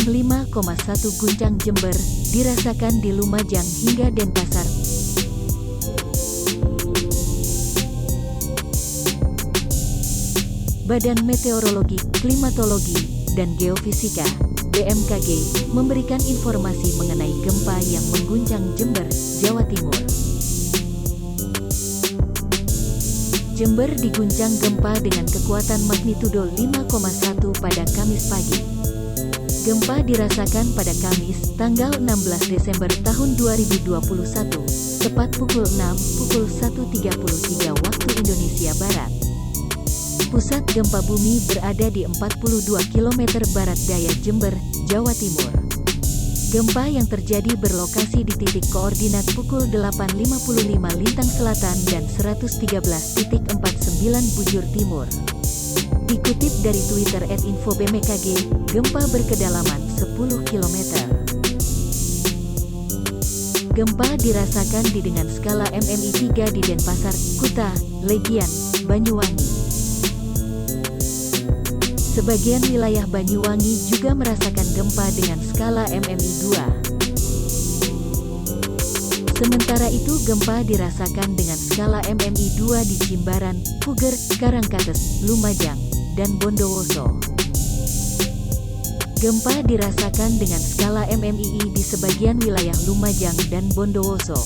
5,1 guncang Jember, dirasakan di Lumajang hingga Denpasar. Badan Meteorologi, Klimatologi, dan Geofisika, BMKG, memberikan informasi mengenai gempa yang mengguncang Jember, Jawa Timur. Jember diguncang gempa dengan kekuatan magnitudo 5,1 pada Kamis pagi. Gempa dirasakan pada Kamis, tanggal 16 Desember tahun 2021, tepat pukul 1.33 waktu Indonesia Barat. Pusat gempa bumi berada di 42 km barat daya Jember, Jawa Timur. Gempa yang terjadi berlokasi di titik koordinat pukul 8.55 lintang selatan dan 113.49 bujur timur. Dikutip dari Twitter @infobmkg, gempa berkedalaman 10 km. Gempa dirasakan dengan skala MMI 3 di Denpasar, Kuta, Legian, Banyuwangi. Sebagian wilayah Banyuwangi juga merasakan gempa dengan skala MMI 2. Sementara itu gempa dirasakan dengan skala MMI 2 di Jimbaran, Puger, Karangkates, Lumajang, dan Bondowoso. Gempa dirasakan dengan skala MMII di sebagian wilayah Lumajang dan Bondowoso.